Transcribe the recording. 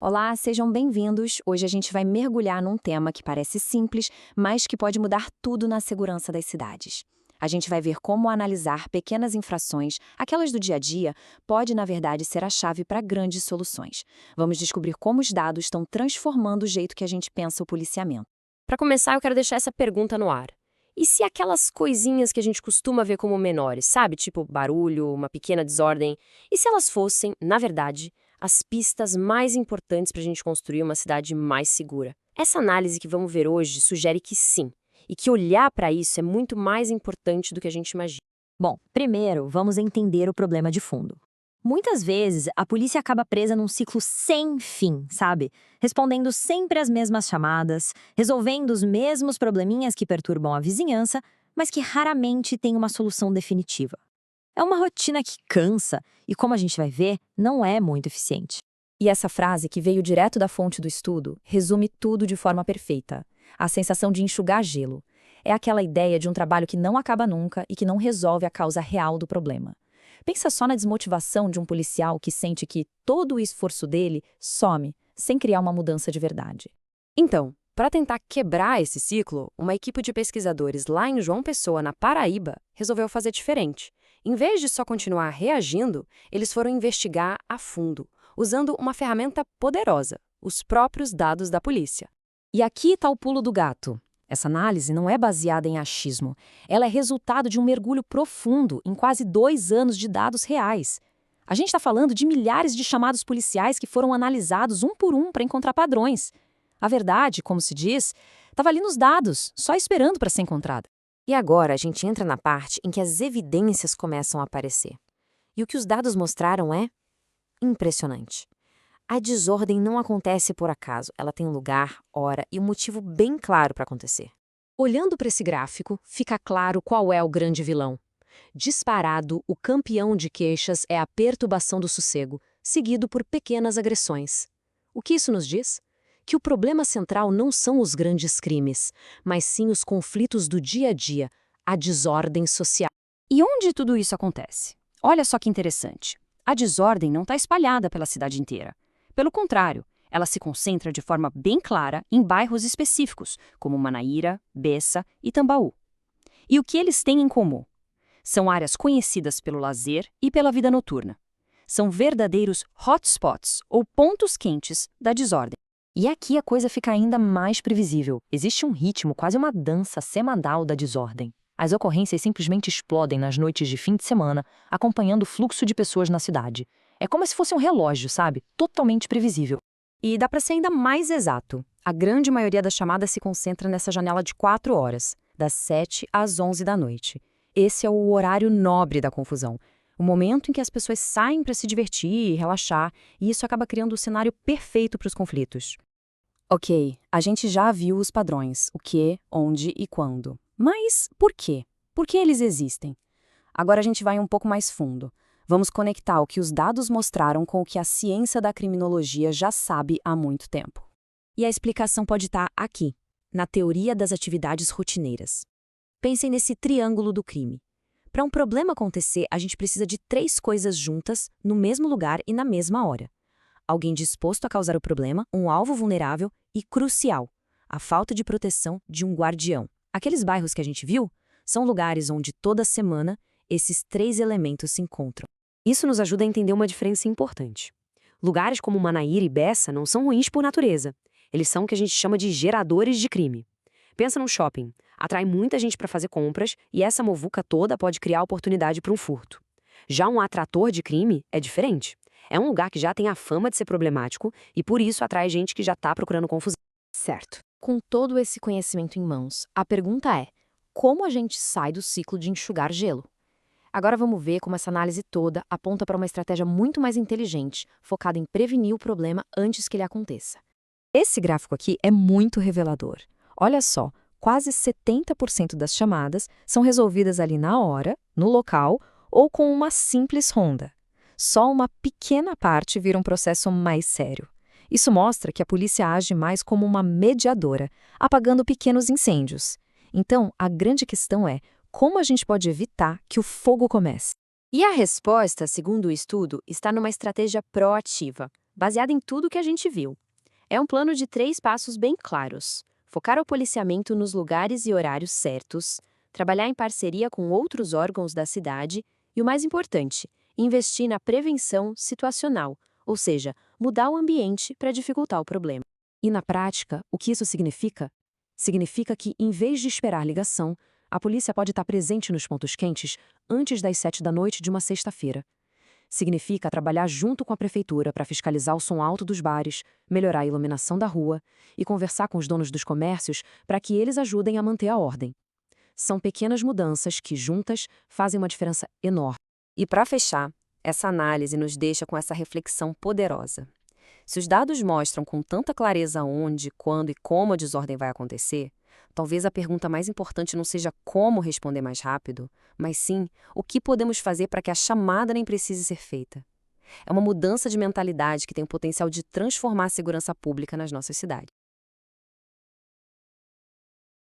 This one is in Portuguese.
Olá, sejam bem-vindos. Hoje a gente vai mergulhar num tema que parece simples, mas que pode mudar tudo na segurança das cidades. A gente vai ver como analisar pequenas infrações, aquelas do dia a dia, pode, na verdade, ser a chave para grandes soluções. Vamos descobrir como os dados estão transformando o jeito que a gente pensa o policiamento. Para começar, eu quero deixar essa pergunta no ar. E se aquelas coisinhas que a gente costuma ver como menores, sabe? Tipo barulho, uma pequena desordem, e se elas fossem, na verdade, as pistas mais importantes para a gente construir uma cidade mais segura? Essa análise que vamos ver hoje sugere que sim, e que olhar para isso é muito mais importante do que a gente imagina. Bom, primeiro, vamos entender o problema de fundo. Muitas vezes, a polícia acaba presa num ciclo sem fim, sabe? Respondendo sempre as mesmas chamadas, resolvendo os mesmos probleminhas que perturbam a vizinhança, mas que raramente tem uma solução definitiva. É uma rotina que cansa e, como a gente vai ver, não é muito eficiente. E essa frase, que veio direto da fonte do estudo, resume tudo de forma perfeita. A sensação de enxugar gelo. É aquela ideia de um trabalho que não acaba nunca e que não resolve a causa real do problema. Pensa só na desmotivação de um policial que sente que todo o esforço dele some, sem criar uma mudança de verdade. Então, para tentar quebrar esse ciclo, uma equipe de pesquisadores lá em João Pessoa, na Paraíba, resolveu fazer diferente. Em vez de só continuar reagindo, eles foram investigar a fundo, usando uma ferramenta poderosa, os próprios dados da polícia. E aqui está o pulo do gato. Essa análise não é baseada em achismo. Ela é resultado de um mergulho profundo em quase 2 anos de dados reais. A gente está falando de milhares de chamados policiais que foram analisados um por um para encontrar padrões. A verdade, como se diz, estava ali nos dados, só esperando para ser encontrada. E agora a gente entra na parte em que as evidências começam a aparecer. E o que os dados mostraram é impressionante. A desordem não acontece por acaso, ela tem um lugar, hora e um motivo bem claro para acontecer. Olhando para esse gráfico, fica claro qual é o grande vilão. Disparado, o campeão de queixas é a perturbação do sossego, seguido por pequenas agressões. O que isso nos diz? Que o problema central não são os grandes crimes, mas sim os conflitos do dia a dia, a desordem social. E onde tudo isso acontece? Olha só que interessante. A desordem não está espalhada pela cidade inteira. Pelo contrário, ela se concentra de forma bem clara em bairros específicos, como Manaíra, Bessa e Tambaú. E o que eles têm em comum? São áreas conhecidas pelo lazer e pela vida noturna. São verdadeiros hotspots, ou pontos quentes, da desordem. E aqui a coisa fica ainda mais previsível. Existe um ritmo, quase uma dança semanal da desordem. As ocorrências simplesmente explodem nas noites de fim de semana, acompanhando o fluxo de pessoas na cidade. É como se fosse um relógio, sabe? Totalmente previsível. E dá para ser ainda mais exato. A grande maioria das chamadas se concentra nessa janela de 4 horas, das 7 às 11 da noite. Esse é o horário nobre da confusão. O momento em que as pessoas saem para se divertir e relaxar, e isso acaba criando o cenário perfeito para os conflitos. Ok, a gente já viu os padrões, o que, onde e quando. Mas por quê? Por que eles existem? Agora a gente vai um pouco mais fundo. Vamos conectar o que os dados mostraram com o que a ciência da criminologia já sabe há muito tempo. E a explicação pode estar aqui, na teoria das atividades rotineiras. Pensem nesse triângulo do crime. Para um problema acontecer, a gente precisa de 3 coisas juntas, no mesmo lugar e na mesma hora. Alguém disposto a causar o problema, um alvo vulnerável e, crucial, a falta de proteção de um guardião. Aqueles bairros que a gente viu são lugares onde toda semana esses 3 elementos se encontram. Isso nos ajuda a entender uma diferença importante. Lugares como Manaíra e Bessa não são ruins por natureza. Eles são o que a gente chama de geradores de crime. Pensa num shopping. Atrai muita gente para fazer compras e essa muvuca toda pode criar oportunidade para um furto. Já um atrator de crime é diferente. É um lugar que já tem a fama de ser problemático e por isso atrai gente que já está procurando confusão. Certo. Com todo esse conhecimento em mãos, a pergunta é: como a gente sai do ciclo de enxugar gelo? Agora vamos ver como essa análise toda aponta para uma estratégia muito mais inteligente, focada em prevenir o problema antes que ele aconteça. Esse gráfico aqui é muito revelador. Olha só, quase 70% das chamadas são resolvidas ali na hora, no local ou com uma simples ronda. Só uma pequena parte vira um processo mais sério. Isso mostra que a polícia age mais como uma mediadora, apagando pequenos incêndios. Então, a grande questão é: como a gente pode evitar que o fogo comece? E a resposta, segundo o estudo, está numa estratégia proativa. baseada em tudo que a gente viu. É um plano de 3 passos bem claros. Focar o policiamento nos lugares e horários certos, trabalhar em parceria com outros órgãos da cidade e, o mais importante, investir na prevenção situacional, ou seja, mudar o ambiente para dificultar o problema. E na prática, o que isso significa? Significa que, em vez de esperar ligação, a polícia pode estar presente nos pontos quentes antes das 7 da noite de uma sexta-feira. Significa trabalhar junto com a prefeitura para fiscalizar o som alto dos bares, melhorar a iluminação da rua e conversar com os donos dos comércios para que eles ajudem a manter a ordem. São pequenas mudanças que, juntas, fazem uma diferença enorme. E para fechar, essa análise nos deixa com essa reflexão poderosa. Se os dados mostram com tanta clareza onde, quando e como a desordem vai acontecer, talvez a pergunta mais importante não seja como responder mais rápido, mas sim o que podemos fazer para que a chamada nem precise ser feita. É uma mudança de mentalidade que tem o potencial de transformar a segurança pública nas nossas cidades.